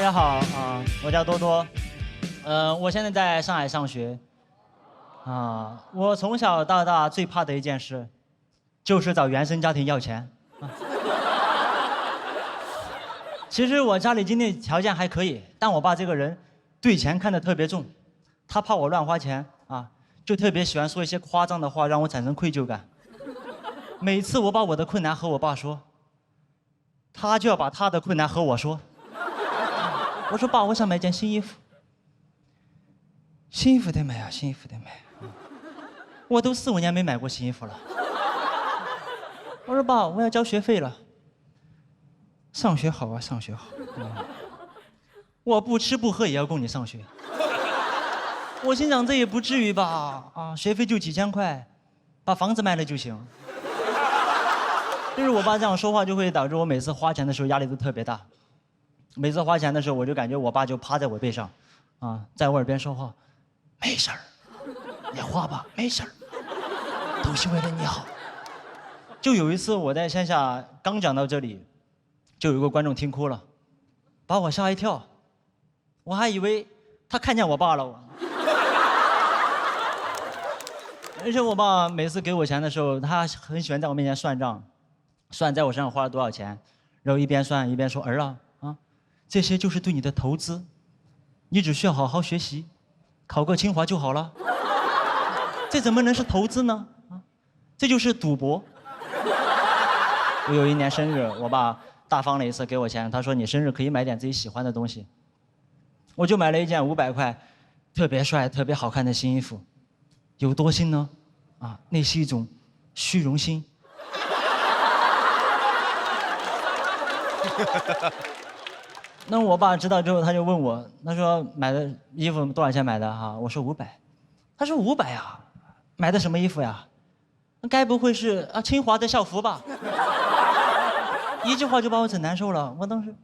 家好啊，我叫多多，我现在在上海上学，我从小到大最怕的一件事，就是找原生家庭要钱。其实我家里经济条件还可以，但我爸这个人对钱看得特别重，他怕我乱花钱啊，就特别喜欢说一些夸张的话，让我产生愧疚感。每次我把我的困难和我爸说，他就要把他的困难和我说。我说爸，我想买件新衣服。新衣服得买啊，新衣服得买。我都4、5年没买过新衣服了。我说爸，我要交学费了。上学好啊，上学好。我不吃不喝也要供你上学。我心想这也不至于吧？学费就几千块，把房子卖了就行。就是我爸这样说话，就会导致我每次花钱的时候压力都特别大。每次花钱的时候，我就感觉我爸就趴在我背上，在我耳边说话，没事儿，你花吧，没事儿，都是为了你好。就有一次我在线下刚讲到这里，就有个观众听哭了，把我吓一跳，我还以为他看见我爸了。而且我爸每次给我钱的时候，他很喜欢在我面前算账，算在我身上花了多少钱，然后一边算一边说，儿啊。这些就是对你的投资，你只需要好好学习，考个清华就好了。这怎么能是投资呢？这就是赌博。我有一年生日，我爸大方了一次给我钱，他说你生日可以买点自己喜欢的东西。我就买了一件500块，特别帅、特别好看的新衣服。有多新呢？那是一种虚荣心。那我爸知道之后，他就问我，他说买的衣服多少钱买的我说500，他说500呀，买的什么衣服呀？该不会是清华的校服吧？一句话就把我整难受了。我当时，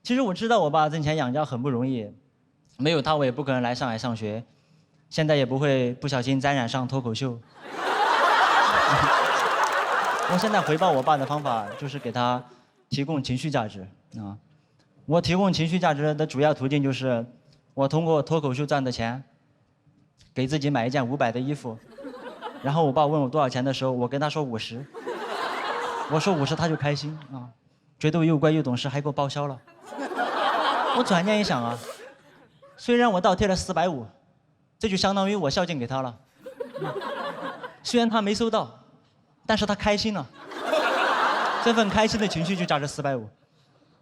其实我知道我爸挣钱养家很不容易，没有他我也不可能来上海上学，现在也不会不小心沾染上脱口秀。我现在回报我爸的方法就是给他提供情绪价值我提供情绪价值的主要途径就是，我通过脱口秀赚的钱，给自己买一件500的衣服，然后我爸问我多少钱的时候，我跟他说50，我说50他就开心觉得我又乖又懂事，还给我报销了。我转念一想虽然我倒贴了450，这就相当于我孝敬给他了。虽然他没收到，但是他开心了，这份开心的情绪就价值450。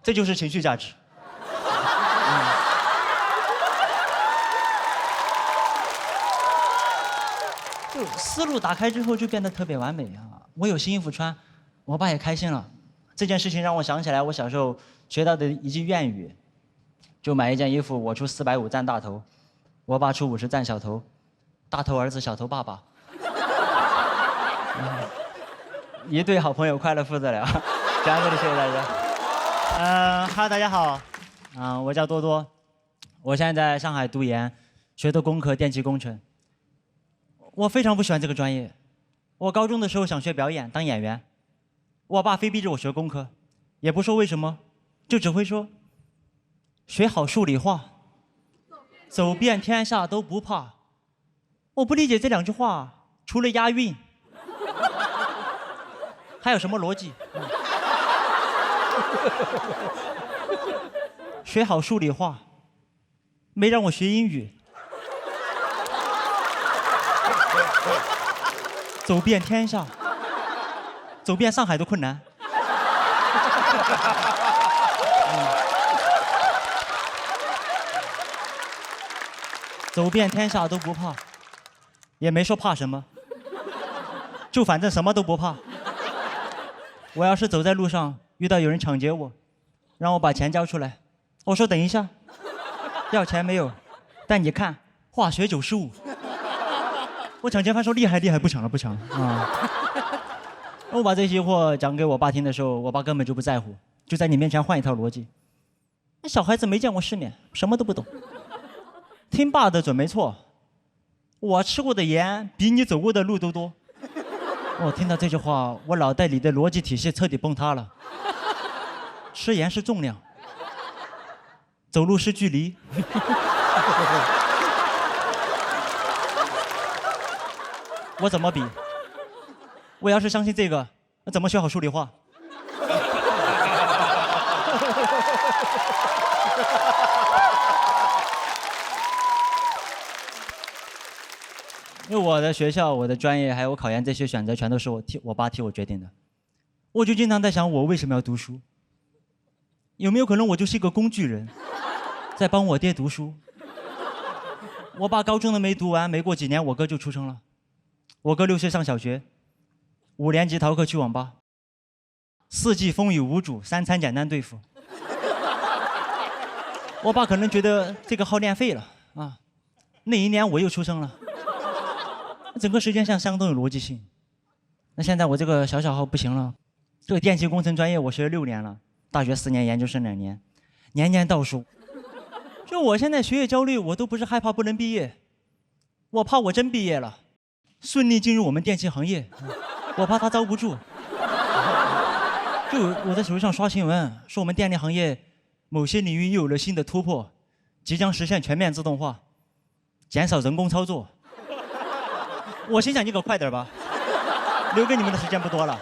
这就是情绪价值。就思路打开之后就变得特别完美我有新衣服穿，我爸也开心了。这件事情让我想起来我小时候学到的一句谚语，就买一件衣服，我出450占大头，我爸出50占小头，大头儿子小头爸爸。一对好朋友快乐父子俩。讲到这里，谢谢大家。哈，大家好，我叫多多，我现在在上海读研，学的工科电气工程。我非常不喜欢这个专业，我高中的时候想学表演当演员，我爸非逼着我学工科，也不说为什么，就只会说，学好数理化，走遍天下都不怕。我不理解这2句话，除了押韵，还有什么逻辑？学好数理化，没让我学英语。走遍天下，走遍上海的困难。走遍天下都不怕，也没说怕什么，就反正什么都不怕。我要是走在路上遇到有人抢劫我，让我把钱交出来，我说等一下，要钱没有，但你看化学95。我抢劫犯说厉害厉害，不抢了不抢了我把这些货讲给我爸听的时候，我爸根本就不在乎，就在你面前换一套逻辑。那小孩子没见过世面，什么都不懂。听爸的准没错，我吃过的盐比你走过的路都多。我听到这句话，我脑袋里的逻辑体系彻底崩塌了。吃盐是重量，走路失距离。我怎么比？我要是相信这个，那怎么学好数理化？因为我的学校、我的专业还有我考研这些选择，全都是我爸替我决定的。我就经常在想，我为什么要读书？有没有可能我就是一个工具人，在帮我爹读书？我爸高中都没读完，没过几年，我哥就出生了。我哥6岁上小学，5年级逃课去网吧，4季风雨无阻，3餐简单对付。我爸可能觉得这个号练废了啊，那一年我又出生了，整个时间上相当有逻辑性。那现在我这个小号不行了，这个电气工程专业我学了6年了，大学4年，研究生2年，年年倒数。就我现在学业焦虑，我都不是害怕不能毕业，我怕我真毕业了，顺利进入我们电器行业，我怕他招不住。就我在手机上刷新闻，说我们电力行业某些领域又有了新的突破，即将实现全面自动化，减少人工操作。我心想你可快点吧，留给你们的时间不多了。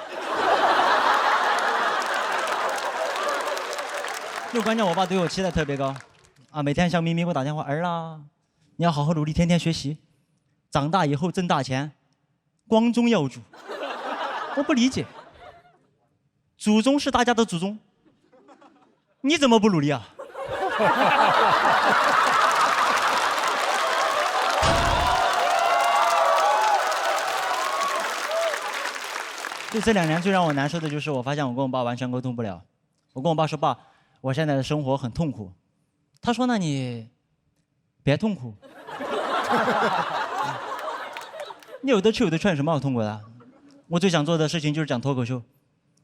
就关键我爸对我期待特别高，啊，每天笑眯眯给我打电话，儿啊，你要好好努力，天天学习，长大以后挣大钱，光宗耀祖。我不理解，祖宗是大家的祖宗，你怎么不努力啊？就这2年最让我难受的就是，我发现我跟我爸完全沟通不了。我跟我爸说，爸，我现在的生活很痛苦。他说，那你别痛苦。你有的吃有的劝，什么好痛苦的？我最想做的事情就是讲脱口秀。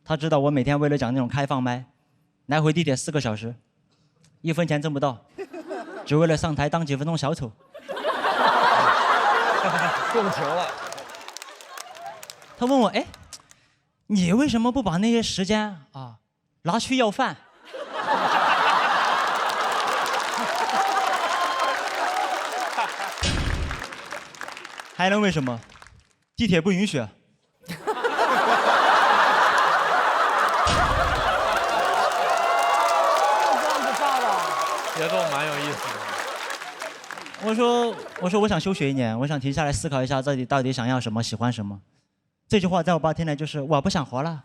他知道我每天为了讲那种开放麦，来回地铁4个小时，1分钱挣不到，只为了上台当几分钟小丑。共情了。他问我，哎，你为什么不把那些时间啊拿去要饭？还能为什么？地铁不允许。节奏蛮有意思的。我说我想休学1年，我想停下来思考一下自己到底想要什么，喜欢什么。这句话在我爸听来就是我不想活了，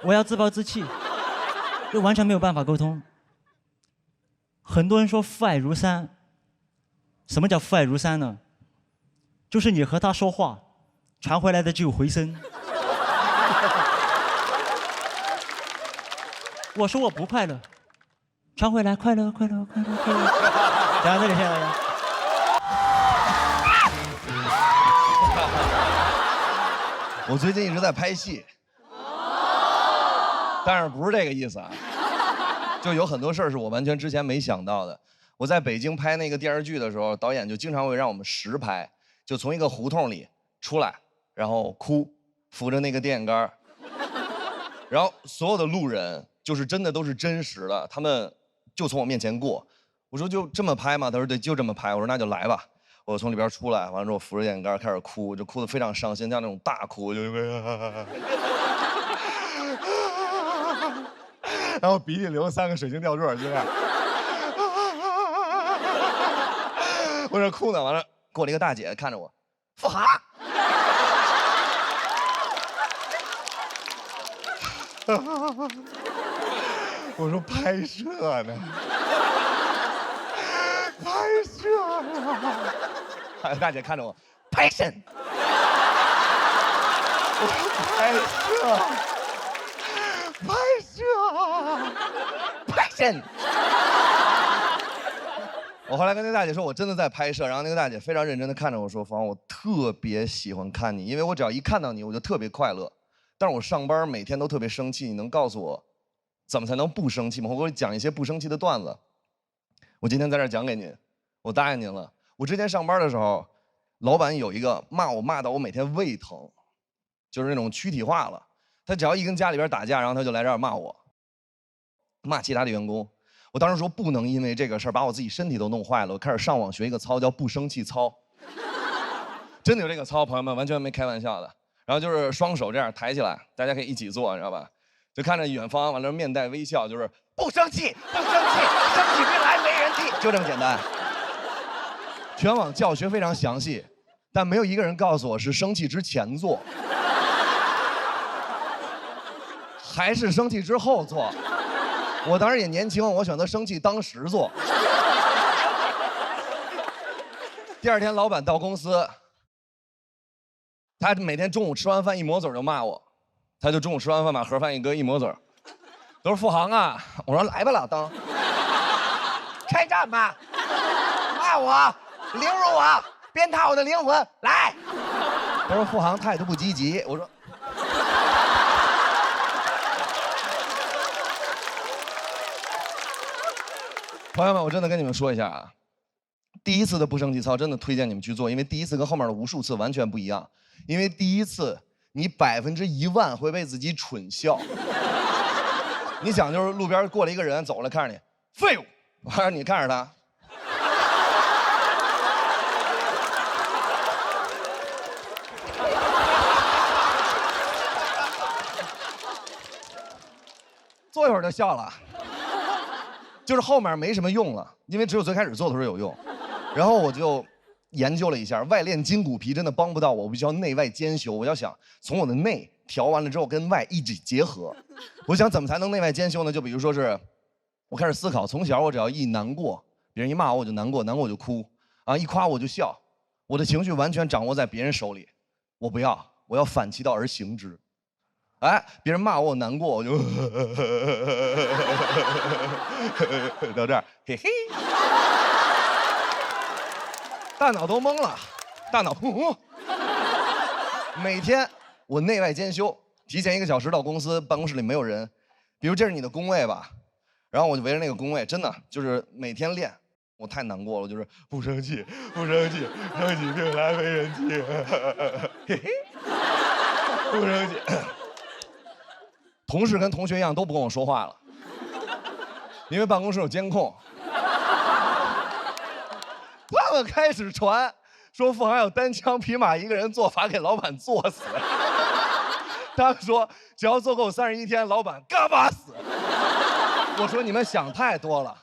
我要自暴自弃，就完全没有办法沟通。很多人说父爱如山，什么叫父爱如山呢？就是你和他说话，传回来的只有回声。我说我不快乐，传回来快乐快乐快乐快乐。讲到这里，谢谢大家。我最近一直在拍戏，但是不是这个意思啊？就有很多事儿是我完全之前没想到的。我在北京拍那个电视剧的时候，导演就经常会让我们实拍，就从一个胡同里出来，然后哭，扶着那个电线杆，然后所有的路人就是真的都是真实的，他们就从我面前过。我说就这么拍吗？他说对，就这么拍。我说那就来吧。我从里边出来，完了之后扶着电线杆开始哭，就哭得非常伤心，像那种大哭，就然后鼻涕流3个水晶吊坠，就这样。我这哭呢，完了过来一个大姐看着我，富豪。我说拍摄呢，拍摄呢。大姐看着我，拍摄。我说拍摄。我后来跟那大姐说，我真的在拍摄，然后那个大姐非常认真的看着我说，房，我特别喜欢看你，因为我只要一看到你，我就特别快乐。但是我上班每天都特别生气，你能告诉我怎么才能不生气吗？我给你讲一些不生气的段子。我今天在这儿讲给您，我答应您了。我之前上班的时候，老板有一个骂我骂到我每天胃疼，就是那种躯体化了。他只要一跟家里边打架，然后他就来这儿骂我，骂其他的员工。我当时说不能因为这个事儿把我自己身体都弄坏了，我开始上网学一个操叫不生气操。真的有这个操，朋友们，完全没开玩笑的。然后就是双手这样抬起来，大家可以一起做，你知道吧？就看着远方，完了面带微笑，就是不生气，不生气，生起病来没人替，就这么简单。全网教学非常详细，但没有一个人告诉我是生气之前做，还是生气之后做。我当时也年轻，我选择生气当时做。第二天老板到公司，他每天中午吃完饭一抹嘴就骂我，他就中午吃完饭把盒饭一搁一抹嘴，都是付航啊。我说来吧老登，开战吧，骂我，凌辱我，鞭挞我的灵魂，来。他说付航态度不积极，我说。朋友们，我真的跟你们说一下啊，第一次的不生气操真的推荐你们去做，因为第一次跟后面的无数次完全不一样。因为第一次你100%会被自己蠢笑。你想，就是路边过来一个人走了，看着你，废物，完了你看着他，坐一会儿就笑了。就是后面没什么用了，因为只有最开始做的时候有用。然后我就研究了一下，外练筋骨皮真的帮不到我，我必须要内外兼修。我要想从我的内调完了之后跟外一起结合。我想怎么才能内外兼修呢？就比如说是，我开始思考，从小我只要一难过，别人一骂我就难过，难过我就哭，啊一夸我就笑，我的情绪完全掌握在别人手里。我不要，我要反其道而行之。哎，别人骂我，我难过，我就到这儿，嘿嘿，大脑都懵了，大脑每天我内外兼修，提前1个小时到公司，办公室里没有人，比如这是你的工位吧，然后我就围着那个工位，真的就是每天练。我太难过了，就是不生气，不生气，生起病来没人替，嘿嘿，不生气。同事跟同学一样都不跟我说话了，因为办公室有监控。他们开始传说付航有单枪匹马一个人做法给老板做死。他们说只要做够31天，老板干嘛死？我说你们想太多了。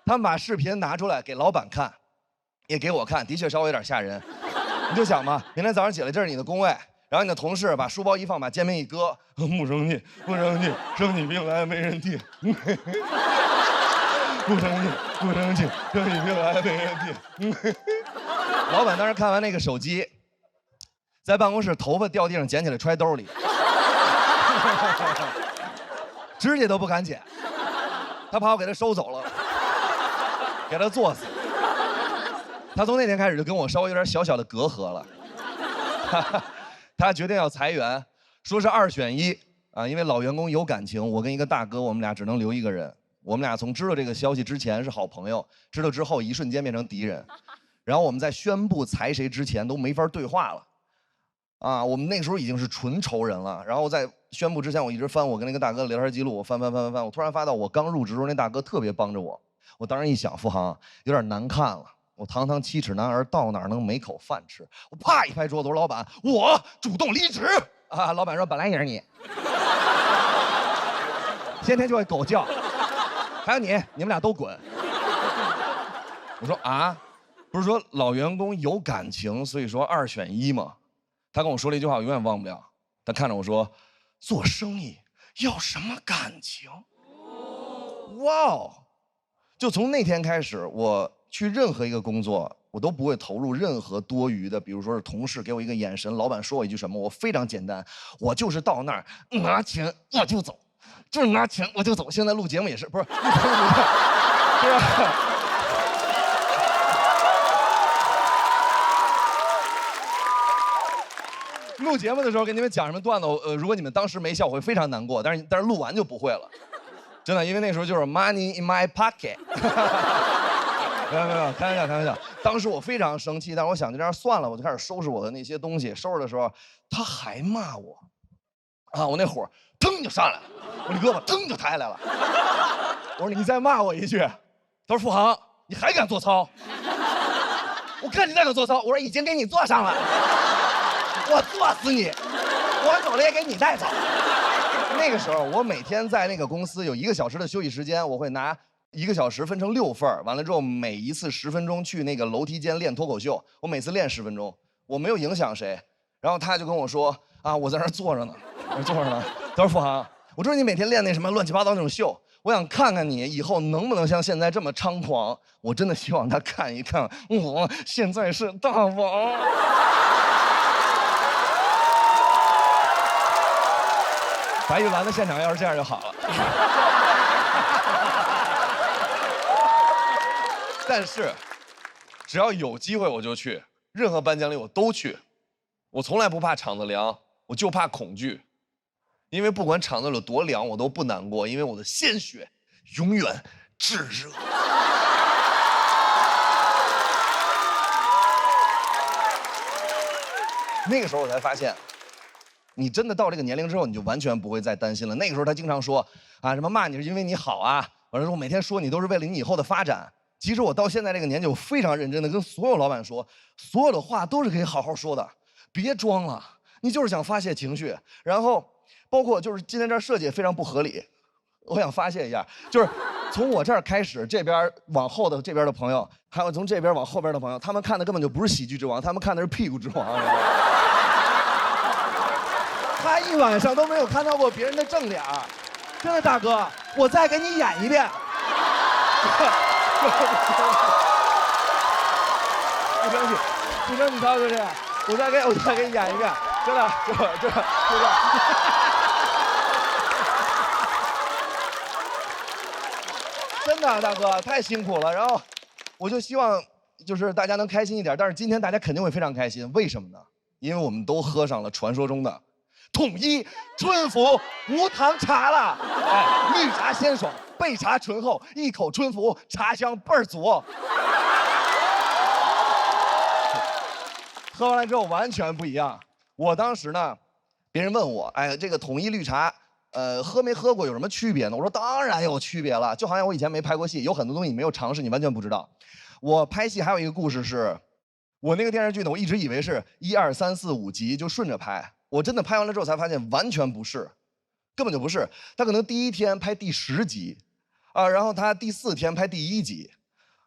他们把视频拿出来给老板看，也给我看，的确稍微有点吓人。你就想吧，明天早上起来，这是你的工位。然后你的同事把书包一放，把肩膀一搁，不生气，不生气，生起病来没人替。不生气，不生气，生起病来没人替。老板当时看完那个手机，在办公室头发掉地上捡起来揣兜里，指甲都不敢剪，他怕我给他收走了，给他做死。他从那天开始就跟我稍微有点小小的隔阂了。他决定要裁员，说是2选1啊，因为老员工有感情，我跟一个大哥，我们俩只能留一个人。我们俩从知道这个消息之前是好朋友，知道之后一瞬间变成敌人。然后我们在宣布裁谁之前都没法对话了，啊，我们那时候已经是纯仇人了。然后在宣布之前，我一直翻我跟那个大哥的聊天记录，我翻，我突然发到我刚入职时候那大哥特别帮着我。我当时一想，付航有点难看了。我堂堂7尺男儿，到哪儿能没口饭吃？我啪一拍桌子，我说老板，我主动离职啊！老板说本来也是你，天天就会狗叫，还有你们俩都滚。我说啊，不是说老员工有感情，所以说2选1吗？他跟我说了一句话，我永远忘不了。他看着我说，做生意要什么感情？哇哦！就从那天开始，我去任何一个工作，我都不会投入任何多余的，比如说是同事给我一个眼神，老板说我一句什么，我非常简单，我就是到那儿拿钱我就走，就是拿钱我就走。现在录节目也是，不是？对吧？录节目的时候给你们讲什么段子，如果你们当时没笑，我会非常难过，但是录完就不会了，真的，因为那时候就是 money in my pocket。没有，开玩笑。当时我非常生气，但是我想就这样算了，我就开始收拾我的那些东西。收拾的时候，他还骂我，啊，我那火腾就上来了，我这胳膊腾就抬起来了。我说你再骂我一句，他说付航，你还敢做操？我看你再敢做操，我说已经给你做上了，我做死你，我走了也给你带走。那个时候我每天在那个公司有1个小时的休息时间，我会拿1个小时分成6份，完了之后每一次10分钟去那个楼梯间练脱口秀，我每次练10分钟，我没有影响谁。然后他就跟我说啊，我在那儿坐着呢，我坐着呢。他说付航，我知道你每天练那什么乱七八糟那种秀，我想看看你以后能不能像现在这么猖狂。我真的希望他看一看，我现在是大王。白玉兰的现场要是这样就好了。但是，只要有机会我就去，任何颁奖礼我都去。我从来不怕场子凉，我就怕恐惧。因为不管场子有多凉，我都不难过，因为我的鲜血永远炙热。那个时候我才发现，你真的到这个年龄之后，你就完全不会再担心了。那个时候他经常说啊，什么骂你是因为你好啊，完了之后每天说你都是为了你以后的发展。其实我到现在这个年纪，我非常认真的跟所有老板说，所有的话都是可以好好说的，别装了，你就是想发泄情绪。然后包括就是今天这儿设计也非常不合理，我想发泄一下，就是从我这儿开始，这边往后的这边的朋友，还有从这边往后边的朋友，他们看的根本就不是喜剧之王，他们看的是屁股之王。他一晚上都没有看到过别人的正脸，真的大哥，我再给你演一遍。不生气，不生气，涛哥，我再给你演一遍，真的，真的。真的，大哥太辛苦了。然后，我就希望就是大家能开心一点。但是今天大家肯定会非常开心，为什么呢？因为我们都喝上了传说中的统一春福无糖茶了。哎，绿茶鲜爽，焙茶醇厚，一口春福，茶香倍儿足。喝完了之后完全不一样。我当时呢，别人问我，哎，这个统一绿茶。喝没喝过有什么区别呢？我说当然有区别了，就好像我以前没拍过戏，有很多东西你没有尝试，你完全不知道。我拍戏还有一个故事是，我那个电视剧呢，我一直以为是1、2、3、4、5集就顺着拍，我真的拍完了之后才发现完全不是，根本就不是。他可能第1天拍第10集，然后他第4天拍第1集。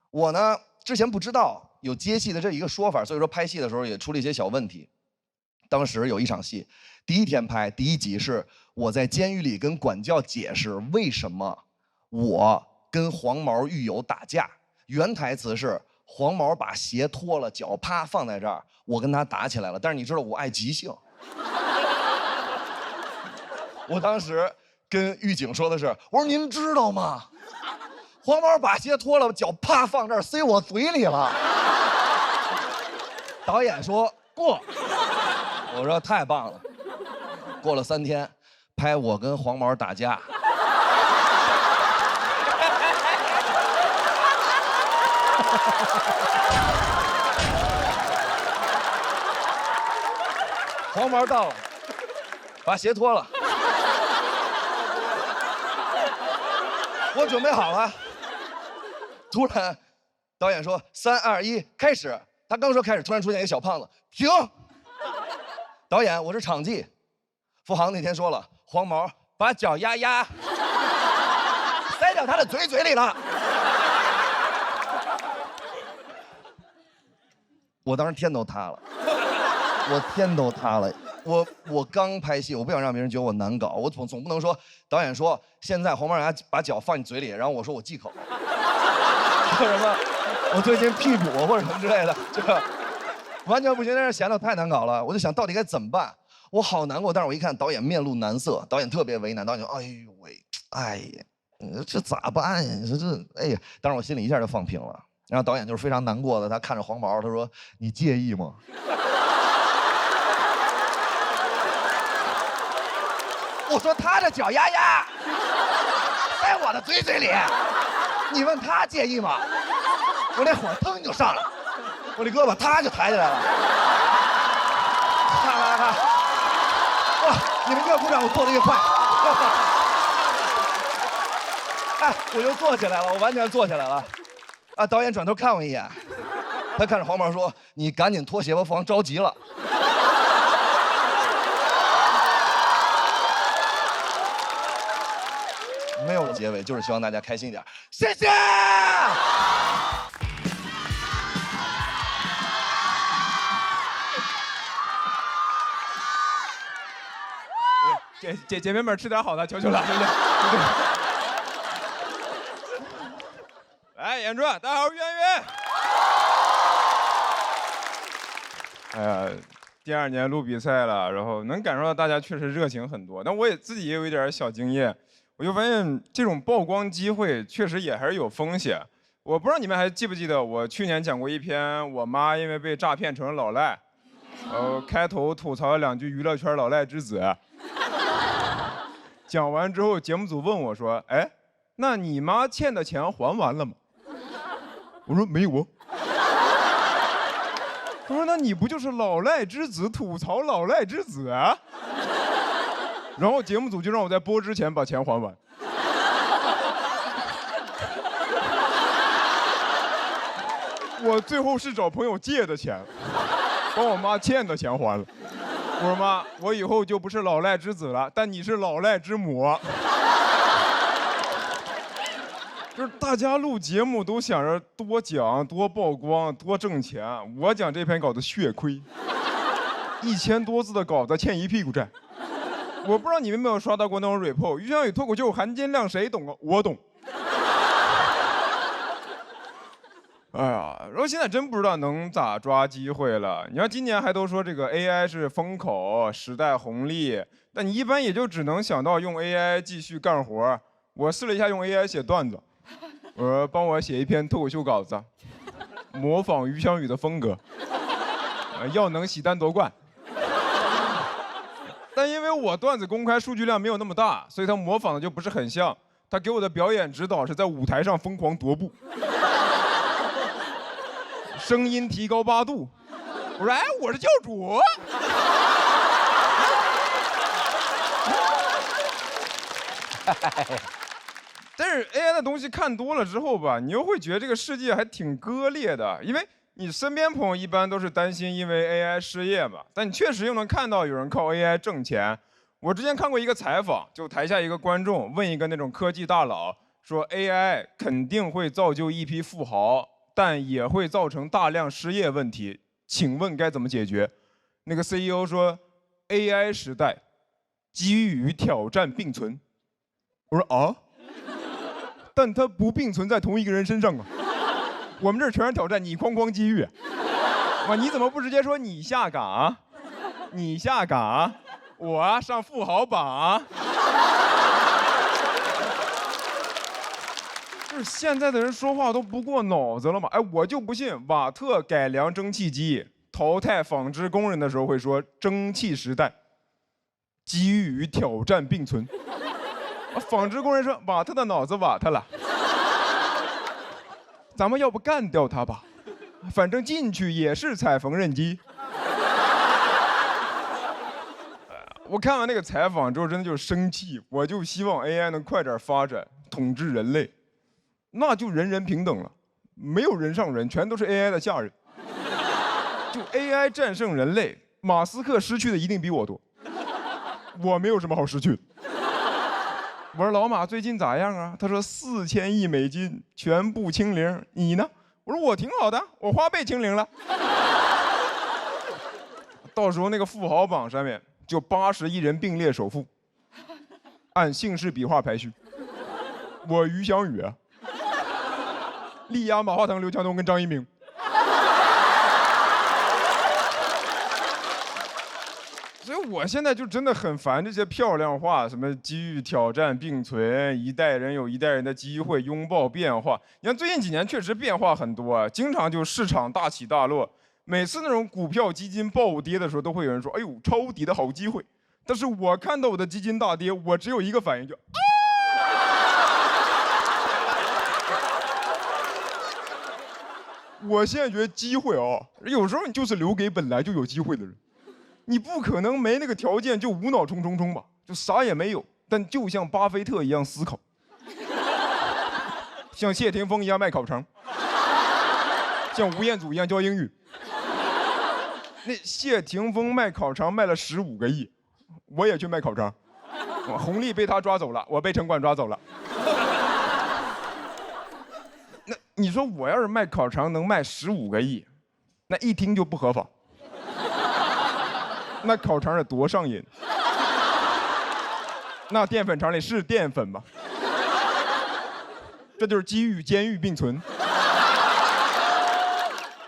我呢之前不知道有接戏的这一个说法，所以说拍戏的时候也出了一些小问题。当时有一场戏，第1天拍第1集是。我在监狱里跟管教解释为什么我跟黄毛狱友打架，原台词是黄毛把鞋脱了，脚啪放在这儿，我跟他打起来了。但是你知道我爱即兴，我当时跟狱警说的是，我说您知道吗？黄毛把鞋脱了，脚啪放这儿，塞我嘴里了。导演说过，我说太棒了。过了3天。拍我跟黄毛打架，黄毛到了，把鞋脱了，我准备好了。突然，导演说3、2、1，开始。他刚说开始，突然出现一个小胖子，停。导演，我是场记。付航那天说了。黄毛把脚丫塞到他的嘴里了。我当时天都塌了，我天都塌了。我刚拍戏，我不想让别人觉得我难搞，我总不能说导演说现在黄毛牙把脚放你嘴里，然后我说我忌口，或者什么我最近屁股或者什么之类的，这个完全不行，但是显得太难搞了。我就想到底该怎么办。我好难过，但是我一看导演面露难色，导演特别为难，导演说：“哎呦喂，哎呀，你说这咋办呀？你说这，哎呀！”当时我心里一下就放平了。然后导演就是非常难过的，他看着黄毛，他说：“你介意吗？”我说：“他的脚丫在我的嘴里，你问他介意吗？”我那火腾就上来了，我这胳膊他就抬起来了。看。哇！你们越鼓掌，我做的越快。哎，我就坐起来了，我完全坐起来了。啊，导演转头看我一眼，他看着黄毛说：“你赶紧脱鞋吧，房着急了。”没有结尾，就是希望大家开心一点。谢谢。姐妹们吃点好的，求求了，对不对？来，演出，大家好，圆圆。哎呀，第2年录比赛了，然后能感受到大家确实热情很多，但我自己也有一点小经验，我就发现这种曝光机会确实也还是有风险。我不知道你们还记不记得，我去年讲过一篇我妈因为被诈骗成了老赖，开头吐槽了2句娱乐圈老赖之子。讲完之后，节目组问我说：“哎，那你妈欠的钱还完了吗？”我说：“没有啊。”他说：“那你不就是老赖之子吐槽老赖之子啊？”然后节目组就让我在播之前把钱还完。我最后是找朋友借的钱，把我妈欠的钱还了。我说妈，我以后就不是老赖之子了，但你是老赖之母。就是大家录节目都想着多讲、多曝光、多挣钱，我讲这篇稿子血亏，1000多字的稿子欠一屁股债。我不知道你们有没有刷到过那种 report， 于翔宇脱口秀含金量谁懂啊？我懂。哎呀，然后现在真不知道能咋抓机会了。你看今年还都说这个 AI 是风口，时代红利，但你一般也就只能想到用 AI 继续干活。我试了一下用 AI 写段子，我说帮我写一篇脱口秀稿子，模仿于翔宇的风格，要能喜单夺冠。但因为我段子公开数据量没有那么大，所以他模仿的就不是很像。他给我的表演指导是在舞台上疯狂踱步。声音提高8度，我说：“哎，我是教主。”但是 AI 的东西看多了之后吧，你又会觉得这个世界还挺割裂的，因为你身边朋友一般都是担心因为 AI 失业嘛，但你确实又能看到有人靠 AI 挣钱。我之前看过一个采访，就台下一个观众问一个那种科技大佬说 ：“AI 肯定会造就一批富豪。”但也会造成大量失业问题，请问该怎么解决？那个 CEO 说 ：“AI 时代，机遇与挑战并存。”我说啊，但它不并存在同一个人身上啊。我们这儿全是挑战，你哐机遇。哇，你怎么不直接说你下岗？你下岗，我上富豪榜。就是现在的人说话都不过脑子了嘛？哎，我就不信瓦特改良蒸汽机、淘汰纺织工人的时候会说蒸汽时代，机遇与挑战并存。纺织工人说瓦特的脑子瓦特了，咱们要不干掉他吧？反正进去也是踩缝纫机。我看完那个采访之后，真的就生气，我就希望 AI 能快点发展，统治人类。那就人人平等了，没有人上人，全都是 AI 的下人。就 AI 战胜人类，马斯克失去的一定比我多。我没有什么好失去的。我说老马最近咋样啊？他说4000亿美金全部清零，你呢？我说我挺好的，我花呗清零了。到时候那个富豪榜上面就80亿人并列首富，按姓氏笔画排序。我于翔宇啊。力压马化腾、刘强东跟张一鸣。所以我现在就真的很烦这些漂亮话，什么机遇挑战并存，一代人有一代人的机会，拥抱变化。你看最近几年确实变化很多啊，经常就市场大起大落。每次那种股票基金暴跌的时候，都会有人说：“哎呦，抄底的好机会。”但是我看到我的基金大跌，我只有一个反应，就啊。我现在觉得机会啊，有时候你就是留给本来就有机会的人，你不可能没那个条件就无脑冲吧，就啥也没有，但就像巴菲特一样思考，像谢霆锋一样卖烤肠，像吴彦祖一样教英语。那谢霆锋卖烤肠卖了15个亿，我也去卖烤肠，红利被他抓走了，我被城管抓走了。那你说我要是卖烤肠能卖15个亿，那一听就不合法。那烤肠得多上瘾，那淀粉肠里是淀粉吗？这就是机遇与监狱并存。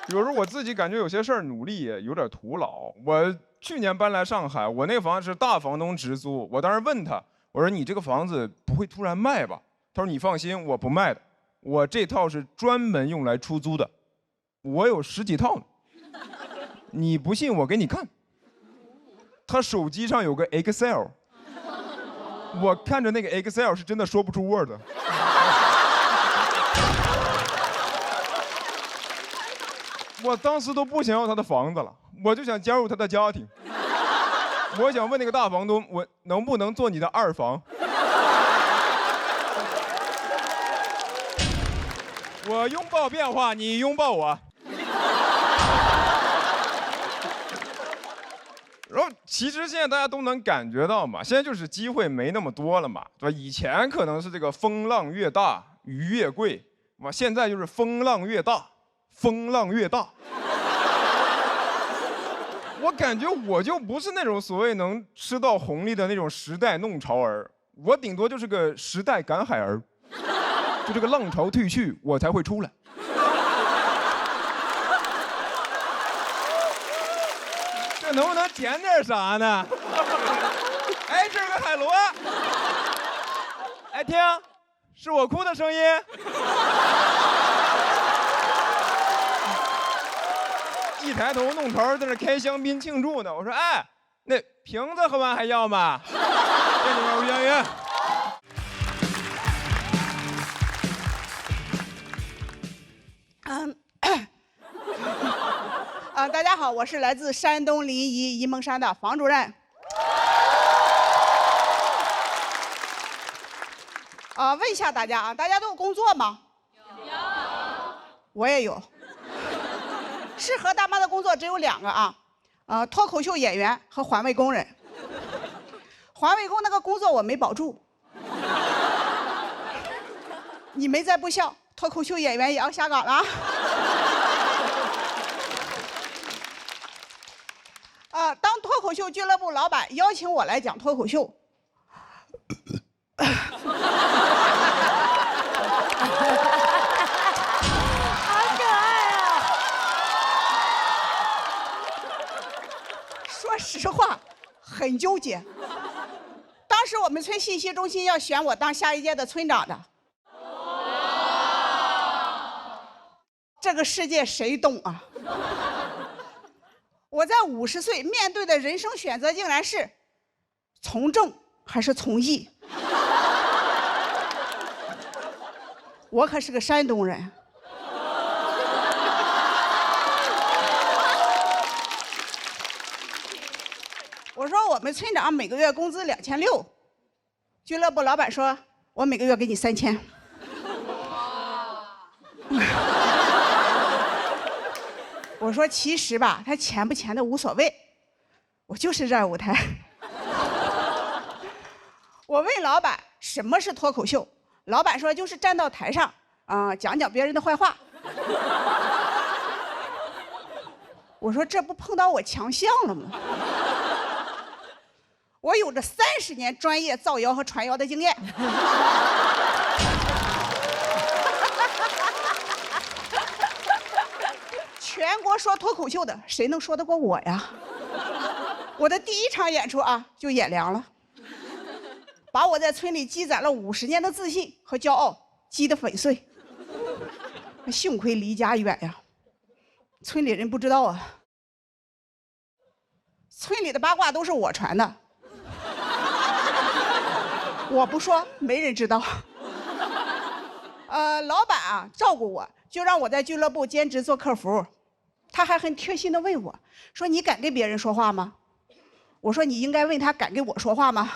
有时候我自己感觉有些事儿努力也有点徒劳。我去年搬来上海，我那个房子是大房东直租，我当时问他，我说你这个房子不会突然卖吧？他说你放心，我不卖的，我这套是专门用来出租的，我有10几套呢。你不信我给你看。他手机上有个 Excel， 我看着那个 Excel 是真的说不出 Word。我当时都不想要他的房子了，我就想加入他的家庭。我想问那个大房东，我能不能做你的2房？我拥抱变化，你拥抱我。然后其实现在大家都能感觉到嘛，现在就是机会没那么多了嘛，对吧？以前可能是这个风浪越大鱼越贵，嘛，现在就是风浪越大风浪越大。我感觉我就不是那种所谓能吃到红利的那种时代弄潮儿，我顶多就是个时代赶海儿，就这个浪潮退去，我才会出来。这能不能捡点啥呢？哎，这是个海螺。哎，听，是我哭的声音。一抬头，弄潮在那开香槟庆祝呢。我说，哎，那瓶子喝完还要吗？这里面吴江云。大家好，我是来自山东临沂沂蒙山的房主任。问一下大家啊，大家都有工作吗？有。我也有。适合大妈的工作只有2个啊，脱口秀演员和环卫工人。环卫工那个工作我没保住。你们再不笑，脱口秀演员也要下岗了。当脱口秀俱乐部老板邀请我来讲脱口秀，好可爱啊！说实话，很纠结。当时我们村信息中心要选我当下一届的村长的，这个世界谁懂啊？我在50岁面对的人生选择竟然是从政还是从艺。我可是个山东人。我说我们村长每个月工资2600，俱乐部老板说我每个月给你3000。我说其实吧，他钱不钱的无所谓，我就是热舞台。我问老板什么是脱口秀，老板说就是站到台上讲讲别人的坏话。我说这不碰到我强项了吗？我有着30年专业造谣和传谣的经验。全国说脱口秀的，谁能说得过我呀？我的第1场演出就演凉了，把我在村里积攒了50年的自信和骄傲击得粉碎。幸亏离家远呀，村里人不知道啊。村里的八卦都是我传的，我不说，没人知道。老板照顾我，就让我在俱乐部兼职做客服。他还很贴心地问我，说你敢跟别人说话吗？我说你应该问他敢跟我说话吗？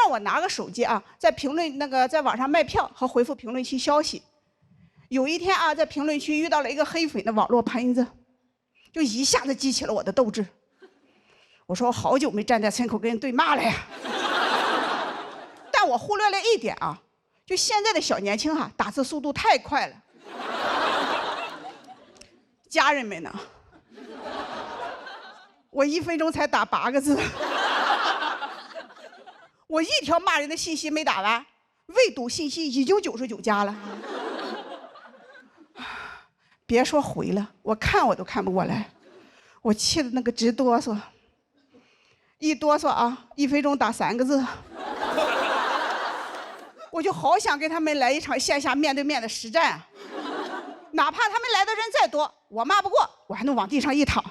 让我拿个手机啊，在评论在网上卖票和回复评论区消息。有一天啊，在评论区遇到了一个黑粉的网络喷子，就一下子激起了我的斗志。我说我好久没站在村口跟人对骂了呀。但我忽略了一点啊，就现在的小年轻哈，打字速度太快了。家人们呢？我1分钟才打8个字，我一条骂人的信息没打完，未读信息已经99加了。别说回了，我看我都看不过来，我气得那个直哆嗦，一哆嗦啊，1分钟打3个字。我就好想跟他们来一场线下面对面的实战啊！哪怕他们来的人再多，我骂不过，我还能往地上一躺。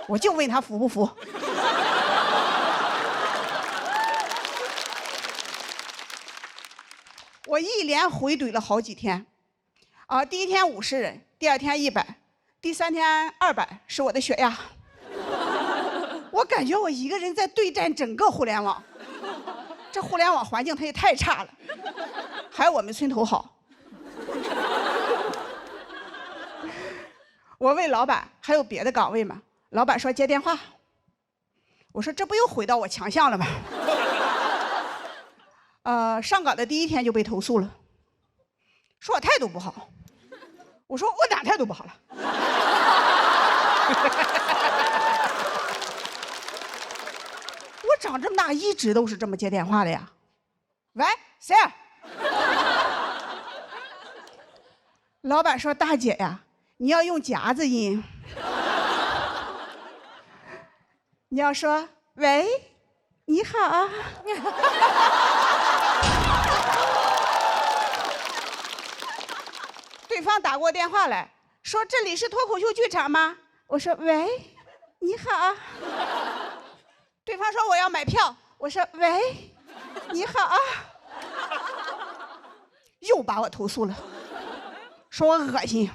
我就问他服不服。我一连回怼了好几天，第1天50人，第2天100，第3天200，是我的血压。我感觉我一个人在对战整个互联网，这互联网环境它也太差了，还有我们村头好。我问老板还有别的岗位吗？老板说接电话。我说这不又回到我强项了吗？上岗的第1天就被投诉了，说我态度不好。我说我哪态度不好了？我长这么大一直都是这么接电话的呀。喂，谁啊？老板说大姐呀，你要用夹子音。你要说喂，你好啊。对方打过电话来说这里是脱口秀剧场吗？我说喂，你好啊。对方说我要买票，我说喂，你好啊。又把我投诉了，说我恶心。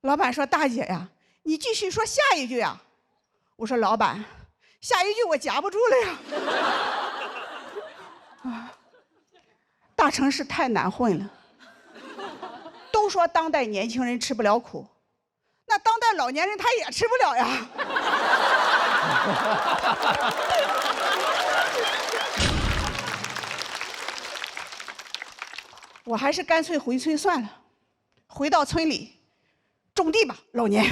老板说大姐呀，你继续说下一句啊。我说老板，下一句我夹不住了呀。大城市太难混了。都说当代年轻人吃不了苦，那当代老年人他也吃不了呀。我还是干脆回村算了，回到村里种地吧，老年。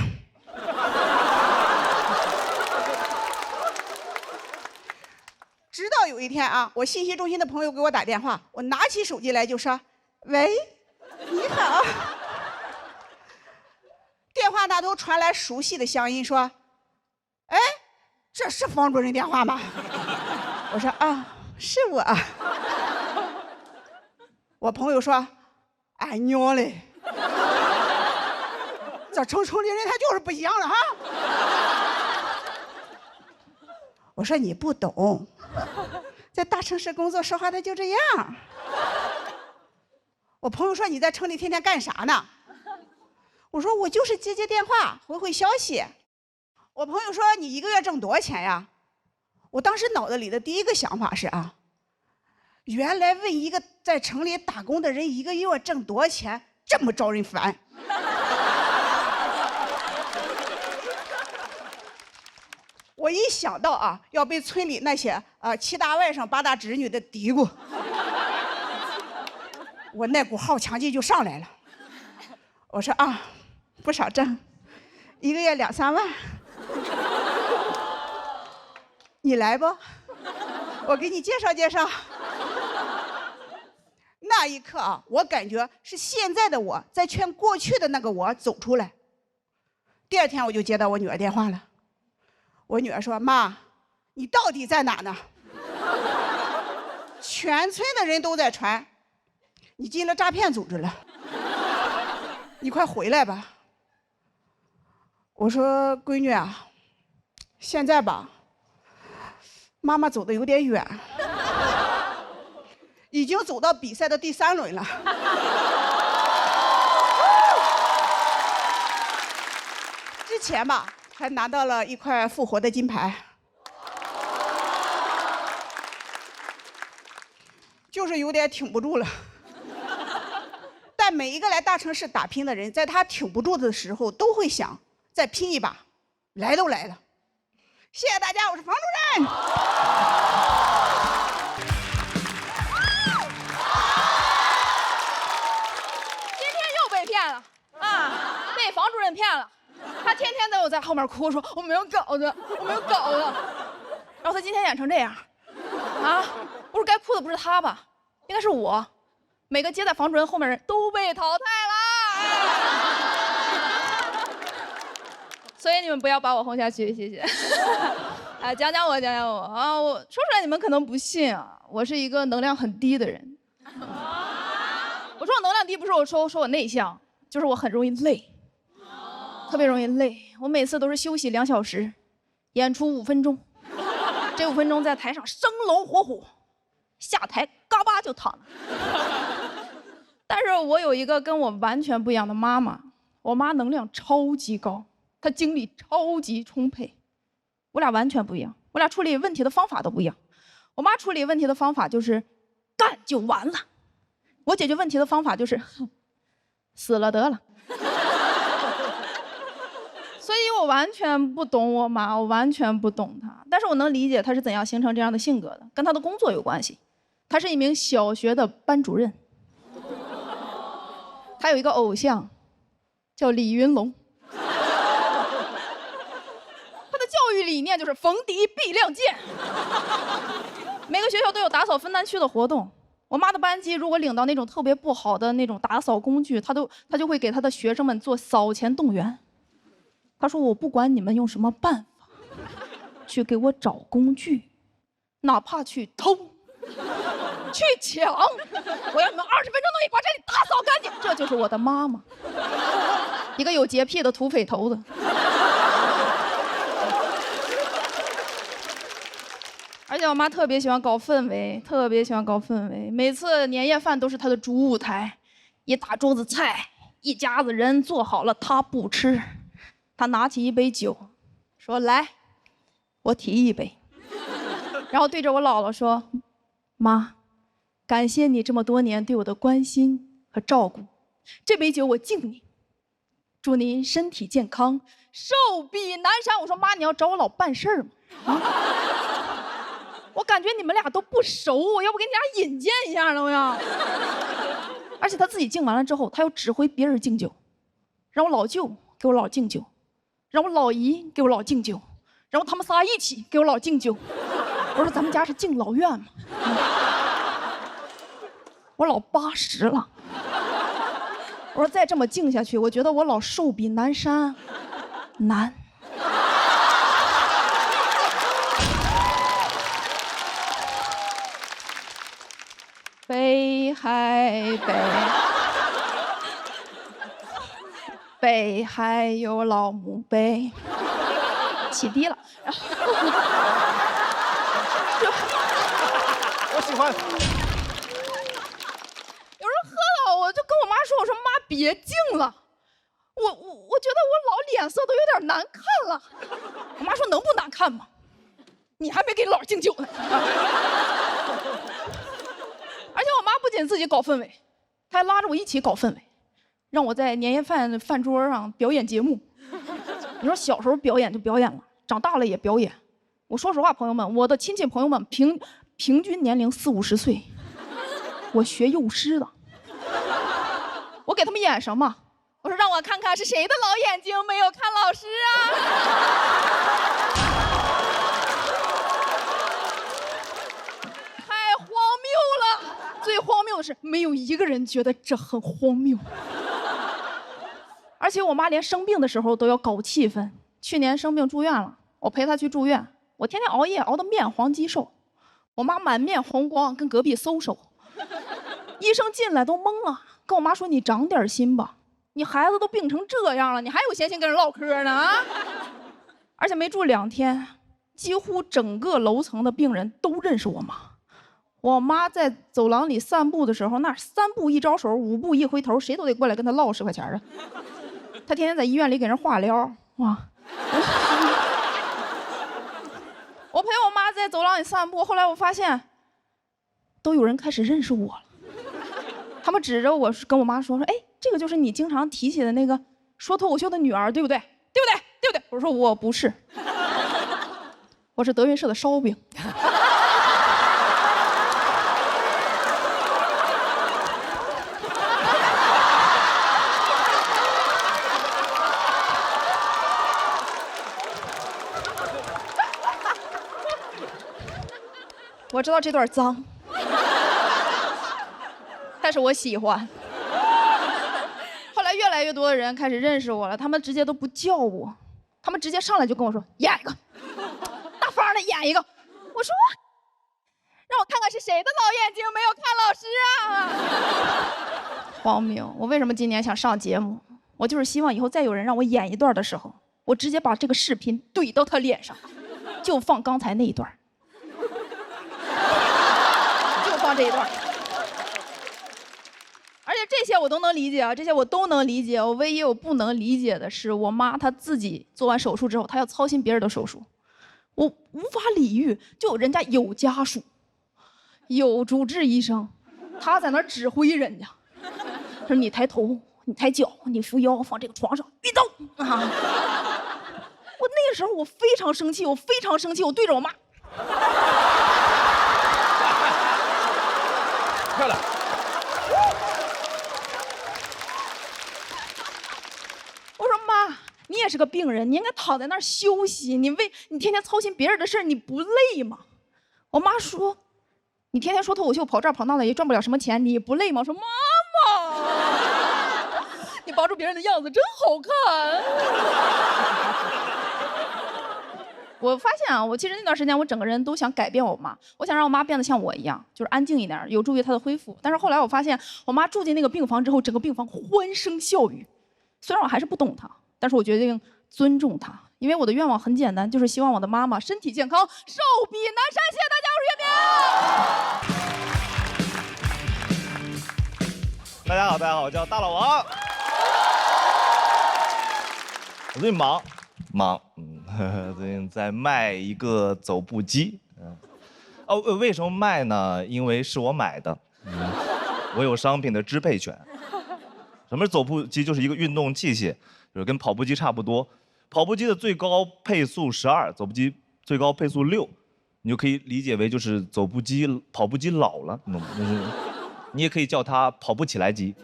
直到有一天啊，我信息中心的朋友给我打电话，我拿起手机来就说：“喂，你好。”电话那头传来熟悉的乡音，说：“哎，这是方主任电话吗？”我说：“啊，是我。”我朋友说：“哎娘嘞，这城里人他就是不一样了哈。”我说：“你不懂，在大城市工作说话他就这样。”我朋友说：“你在城里天天干啥呢？”我说：“我就是接电话，回消息。”我朋友说：“你1个月挣多少钱呀？”我当时脑子里的第一个想法是啊，原来问一个在城里打工的人1个月挣多少钱这么招人烦。我一想到啊要被村里那些7大外甥8大侄女的嘀咕，我那股好强劲就上来了。我说啊，不少挣，1个月2、3万，你来不？我给你介绍介绍。那一刻啊，我感觉是现在的我在劝过去的那个我走出来。第2天我就接到我女儿电话了。我女儿说：“妈，你到底在哪呢？全村的人都在传，你进了诈骗组织了，你快回来吧。”我说：“闺女啊，现在吧，妈妈走的有点远，已经走到比赛的第3轮了。”之前吧，还拿到了1块复活的金牌。就是有点挺不住了。但每一个来大城市打拼的人，在他挺不住的时候，都会想再拼一把，来都来了。谢谢大家，我是房主任。今天又被骗了啊！被房主任骗了，他天天都有在后面哭说我没有稿子，我没有稿子。然后他今天演成这样，啊，不是该哭的不是他吧？应该是我。每个接在房主任后面的人都被淘汰了，所以你们不要把我轰下去，谢谢。啊，讲讲我啊！我说出来你们可能不信啊，我是一个能量很低的人。我说我能量低，不是我说我内向，就是我很容易累，特别容易累。我每次都是休息2小时，演出5分钟，这5分钟在台上生龙活虎，下台嘎巴就躺了。但是我有一个跟我完全不一样的妈妈，我妈能量超级高，她精力超级充沛，我俩完全不一样，我俩处理问题的方法都不一样。我妈处理问题的方法就是干就完了，我解决问题的方法就是死了得了。所以我完全不懂我妈，我完全不懂她，但是我能理解她是怎样形成这样的性格的，跟她的工作有关系。她是一名小学的班主任，她有一个偶像叫李云龙，她的教育理念就是逢敌必亮剑。每个学校都有打扫分担区的活动，我妈的班级如果领到那种特别不好的那种打扫工具，她就会给她的学生们做扫前动员。她说我不管你们用什么办法去给我找工具，哪怕去偷去抢，我要你们20分钟内把这里打扫干净。这就是我的妈妈，一个有洁癖的土匪头子。而且我妈特别喜欢搞氛围，特别喜欢搞氛围。每次年夜饭都是她的主舞台，一大桌子菜，一家子人做好了，她不吃，她拿起一杯酒，说：“来，我提一杯。”然后对着我姥姥说：“妈，感谢你这么多年对我的关心和照顾，这杯酒我敬你，祝您身体健康，寿比南山。”我说：“妈，你要找我老办事儿吗？啊？我感觉你们俩都不熟，我要不给你俩引荐一下呢？我要。”而且他自己敬完了之后，他又指挥别人敬酒，让我老舅给我姥敬酒，让我老姨给我姥敬酒，然后他们仨一起给我姥敬酒。我说咱们家是敬老院嘛。我老80了，我说再这么敬下去，我觉得我老寿比南山难。北海北海有老墓碑，起低了。我喜欢。有人喝了，我就跟我妈说：“我说妈，别敬了，我觉得我老脸色都有点难看了。”我妈说：“能不难看吗？你还没给姥敬酒呢。”而且我妈不仅自己搞氛围，她还拉着我一起搞氛围，让我在年夜饭饭桌上表演节目。你说小时候表演就表演了，长大了也表演。我说实话，朋友们，我的亲戚朋友们平均年龄40、50岁，我学幼师的。我给他们演什么？我说让我看看是谁的老眼睛没有看老师啊！太荒谬了！最荒谬的是，没有一个人觉得这很荒谬。而且我妈连生病的时候都要搞气氛。去年生病住院了，我陪她去住院，我天天熬夜熬得面黄肌瘦，我妈满面红光，跟隔壁搜手。医生进来都懵了，跟我妈说：“你长点心吧，你孩子都病成这样了，你还有闲心跟人唠嗑呢啊！”而且没住2天，几乎整个楼层的病人都认识我妈。我妈在走廊里散步的时候，那3步一招手，5步一回头，谁都得过来跟她唠10块钱啊。她天天在医院里给人化疗，哇！我陪我妈在走廊里散步，后来我发现，都有人开始认识我了。他们指着我跟我妈说：“哎，这个就是你经常提起的那个说脱口秀的女儿，对不对？对不对？对不对？”我说我不是，我是德云社的烧饼。我知道这段脏，但是我喜欢。后来越来越多的人开始认识我了，他们直接都不叫我，他们直接上来就跟我说演一个，大方的演一个。我说，让我看看是谁的老眼睛没有看老师啊！荒谬！我为什么今年想上节目？我就是希望以后再有人让我演一段的时候，我直接把这个视频怼到他脸上，就放刚才那一段。这一段，而且这些我都能理解啊，这些我都能理解。我唯一我不能理解的是，我妈她自己做完手术之后，她要操心别人的手术，我无法理喻。就人家有家属，有主治医生，她在那儿指挥人家，说你抬头，你抬脚，你扶腰，放这个床上，运动啊！我那个时候我非常生气，我非常生气，我对着我妈。漂亮！我说妈，你也是个病人，你应该躺在那儿休息。你天天操心别人的事儿，你不累吗？我妈说，你天天说脱口秀，跑这儿跑那的，也赚不了什么钱，你不累吗？我说妈妈，你帮助别人的样子真好看。我发现啊，我其实那段时间我整个人都想改变我妈，我想让我妈变得像我一样，就是安静一点，有助于她的恢复。但是后来我发现，我妈住进那个病房之后，整个病房欢声笑语。虽然我还是不懂她，但是我决定尊重她，因为我的愿望很简单，就是希望我的妈妈身体健康，寿比南山。谢谢大家，我是岳明。大家好，我叫大老王。我最近忙，最近在卖一个走步机。为什么卖呢？因为是我买的，我有商品的支配权。什么是走步机？就是一个运动器械，就是跟跑步机差不多。跑步机的最高配速12，走步机最高配速6，你就可以理解为就是跑步机老了，你懂吗？你也可以叫它跑不起来机。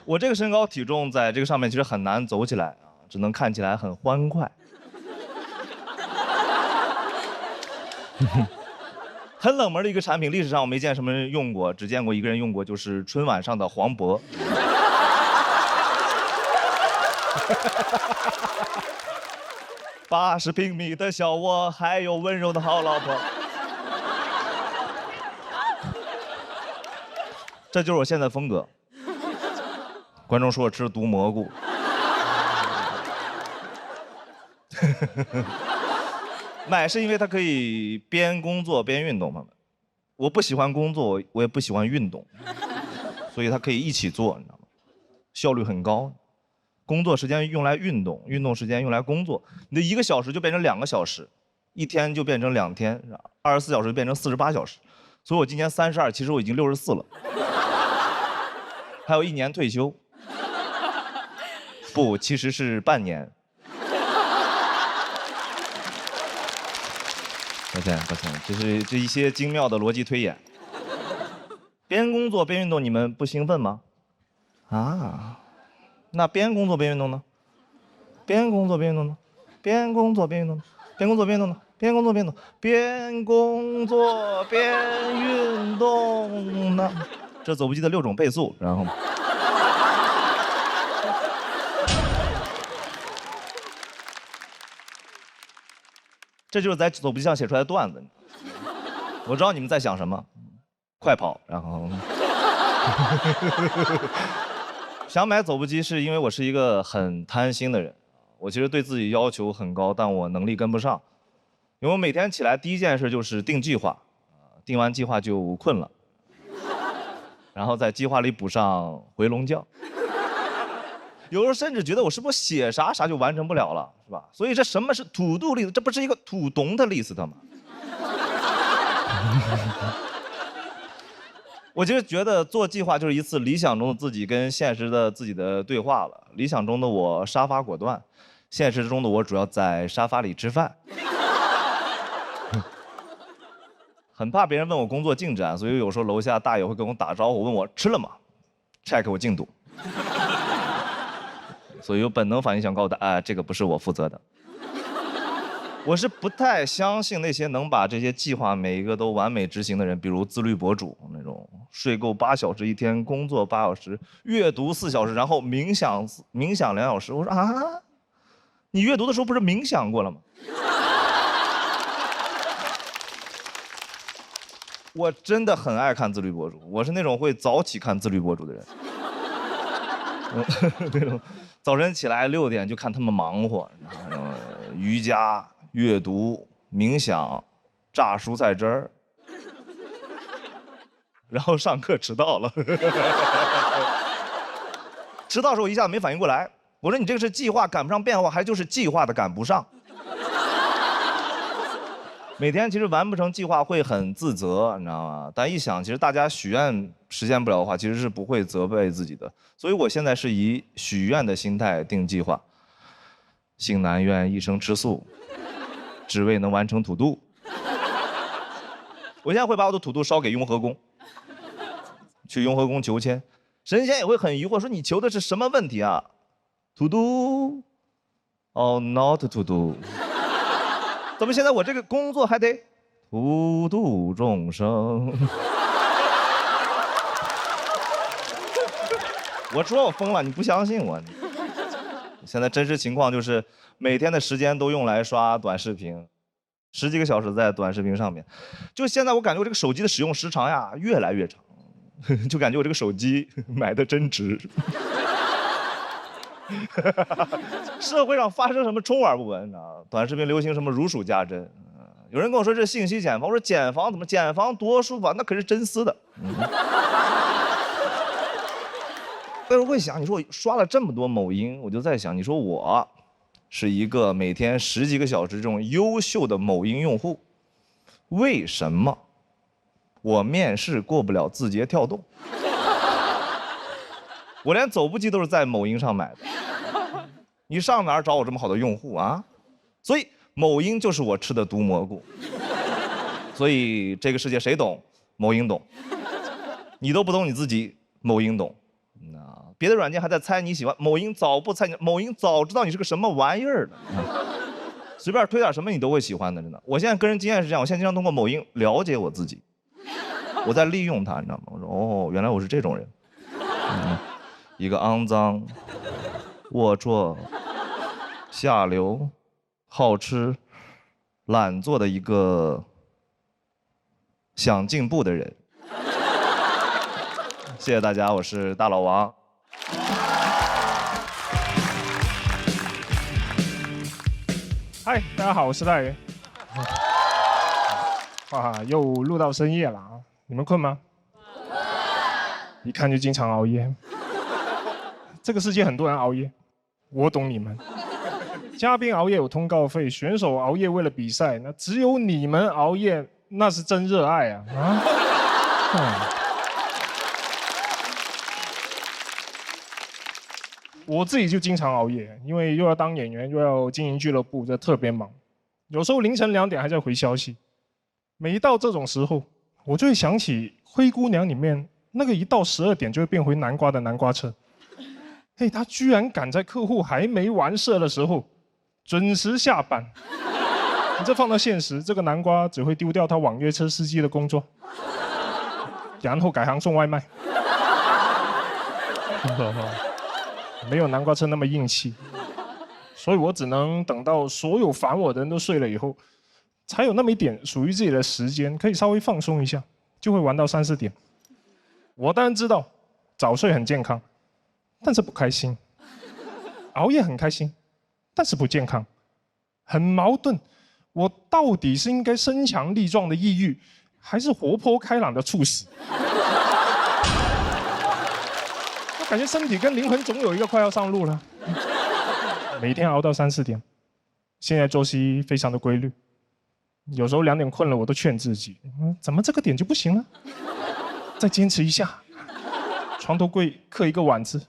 我这个身高体重在这个上面其实很难走起来啊，只能看起来很欢快。很冷门的一个产品，历史上我没见什么人用过，只见过一个人用过，就是春晚上的黄渤。80平米的小窝，还有温柔的好老婆。这就是我现在的风格。观众说我吃毒蘑菇。买是因为它可以边工作边运动，朋友们。我不喜欢工作，我也不喜欢运动，所以它可以一起做，你知道吗？效率很高。工作时间用来运动，运动时间用来工作，你的1个小时就变成2个小时，1天就变成2天，24小时就变成48小时。所以我今年32，其实我已经64了，还有1年退休。不，其实是半年。抱歉，这一些精妙的逻辑推演。边工作边运动，你们不兴奋吗？啊，那边工作边运动呢？边工作边运动呢？边工作边运动呢？边工作边运动呢？边工作边运动，边工作边运动呢？这走步机的6种配速，然后。这就是在走步机上写出来的段子。我知道你们在想什么，快跑，然后想买走步机是因为我是一个很贪心的人，我其实对自己要求很高，但我能力跟不上，因为我每天起来第一件事就是定计划，定完计划就困了，然后在计划里补上回笼觉，有时候甚至觉得我是不是写啥就完成不了了，是吧？所以这什么是土度 list？这不是一个土懂的 list 吗？我其实觉得做计划就是一次理想中的自己跟现实的自己的对话了。理想中的我杀伐果断，现实中的我主要在沙发里吃饭。很怕别人问我工作进展，所以有时候楼下大爷会跟我打招呼，问我吃了吗 ，check 我进度。所以有本能反应想告诉他，这个不是我负责的。我是不太相信那些能把这些计划每一个都完美执行的人，比如自律博主那种，睡够8小时一天，工作8小时，阅读4小时，然后冥想2小时。我说啊，你阅读的时候不是冥想过了吗？我真的很爱看自律博主，我是那种会早起看自律博主的人。那种早晨起来6点就看他们忙活，瑜伽、阅读、冥想、榨蔬菜汁儿，然后上课迟到了。迟到的时候我一下子没反应过来，我说你这个是计划赶不上变化，还就是计划的赶不上？每天其实完不成计划会很自责，你知道吗？但一想，其实大家许愿实现不了的话，其实是不会责备自己的。所以我现在是以许愿的心态定计划。性难愿一生吃素，只为能完成土度。我现在会把我的土度烧给雍和宫，去雍和宫求签，神仙也会很疑惑，说你求的是什么问题啊？土度？哦 ，not to do。怎么现在我这个工作还得普度众生？我说我疯了，你不相信我？现在真实情况就是每天的时间都用来刷短视频，10几个小时在短视频上面。就现在我感觉我这个手机的使用时长呀越来越长，就感觉我这个手机买的真值。社会上发生什么充耳不闻，你知道吗？短视频流行什么如数家珍。有人跟我说这是信息茧房，我说茧房怎么茧房多舒服啊，那可是真丝的。但是我会想，你说我刷了这么多某音，我就在想，你说我是一个每天10几个小时这种优秀的某音用户，为什么我面试过不了字节跳动？我连走步机都是在某音上买的，你上哪儿找我这么好的用户啊？所以某音就是我吃的毒蘑菇。所以这个世界谁懂？某音懂。你都不懂你自己，某音懂。别的软件还在猜你喜欢，某音早不猜你，某音早知道你是个什么玩意儿的。随便推点什么你都会喜欢的，真的。我现在个人经验是这样，我现在经常通过某音了解我自己，我在利用它，你知道吗？我说哦，原来我是这种人。一个肮脏、龌龊、下流、好吃、懒做的一个想进步的人。谢谢大家，我是大老王。嗨，大家好，我是大爷。哇，又录到深夜了啊！你们困吗？一看就经常熬夜。这个世界很多人熬夜，我懂你们。嘉宾熬夜有通告费，选手熬夜为了比赛，那只有你们熬夜，那是真热爱啊！我自己就经常熬夜，因为又要当演员，又要经营俱乐部，这特别忙。有时候凌晨2点还在回消息。每到这种时候，我就会想起《灰姑娘》里面那个一到12点就会变回南瓜的南瓜车。嘿，他居然赶在客户还没完事的时候准时下班。你这放到现实，这个南瓜只会丢掉他网约车司机的工作，然后改行送外卖。没有南瓜车那么硬气，所以我只能等到所有烦我的人都睡了以后，才有那么一点属于自己的时间，可以稍微放松一下，就会玩到3、4点。我当然知道早睡很健康，但是不开心；熬夜很开心，但是不健康，很矛盾。我到底是应该身强力壮的抑郁，还是活泼开朗的猝死？感觉身体跟灵魂总有一个快要上路了。每天熬到3、4点，现在作息非常的规律。有时候2点困了，我都劝自己，怎么这个点就不行了？再坚持一下，床头柜刻一个碗字。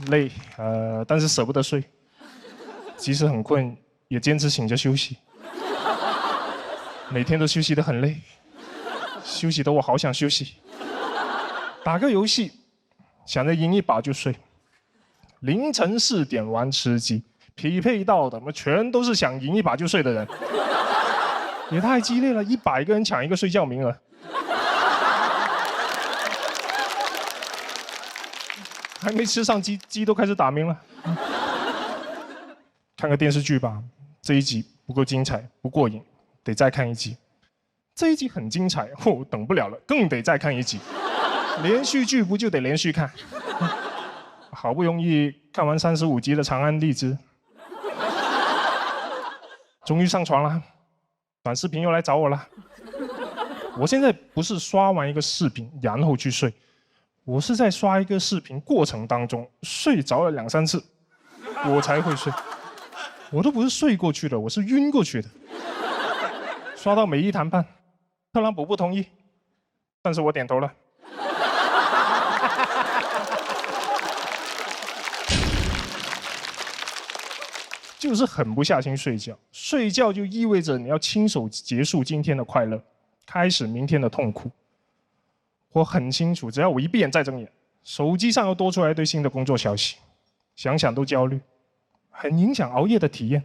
累，但是舍不得睡，即使很困，也坚持醒着休息。每天都休息得很累，休息得我好想休息。打个游戏，想着赢一把就睡。凌晨4点玩吃鸡，匹配到的全都是想赢一把就睡的人，也太激烈了，100个人抢一个睡觉名额。还没吃上鸡，鸡都开始打鸣了。看个电视剧吧，这一集不够精彩，不过瘾，得再看一集。这一集很精彩，等不了了，更得再看一集。连续剧不就得连续看？好不容易看完35集的《长安荔枝》，终于上床了。短视频又来找我了。我现在不是刷完一个视频然后去睡。我是在刷一个视频过程当中睡着了2、3次，我才会睡。我都不是睡过去的，我是晕过去的。刷到美伊谈判，特朗普不同意，但是我点头了。就是狠不下心睡觉，睡觉就意味着你要亲手结束今天的快乐，开始明天的痛苦。我很清楚，只要我一闭眼再睁眼，手机上又多出来一堆新的工作消息，想想都焦虑，很影响熬夜的体验。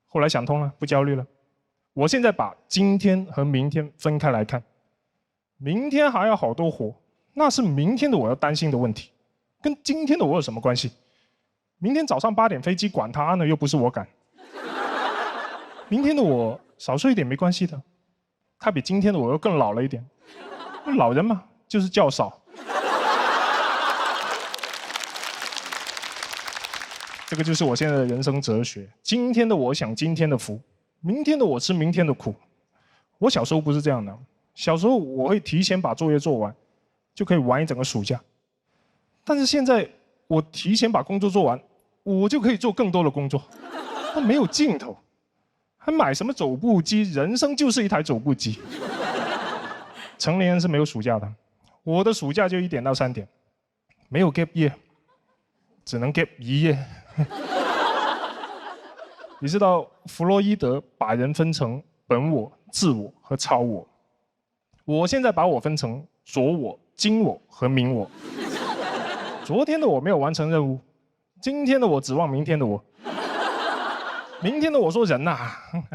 后来想通了，不焦虑了。我现在把今天和明天分开来看，明天还有好多活，那是明天的我要担心的问题，跟今天的我有什么关系？明天早上8点飞机，管他呢，又不是我赶。明天的我少睡一点没关系的，他比今天的我又更老了一点。老人嘛，就是觉少。这个就是我现在的人生哲学。今天的我享今天的福，明天的我吃明天的苦。我小时候不是这样的，小时候我会提前把作业做完，就可以玩一整个暑假。但是现在我提前把工作做完，我就可以做更多的工作，它没有尽头。还买什么走步机？人生就是一台走步机。成年人是没有暑假的，我的暑假就1点到3点，没有 gap year， 只能 gap 1夜。你知道弗洛伊德把人分成本我、自我和超我，我现在把我分成昨我、今我和明我。昨天的我没有完成任务，今天的我指望明天的我，明天的我说人呐，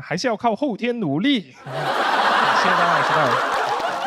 还是要靠后天努力。谢谢大家，谢谢大家。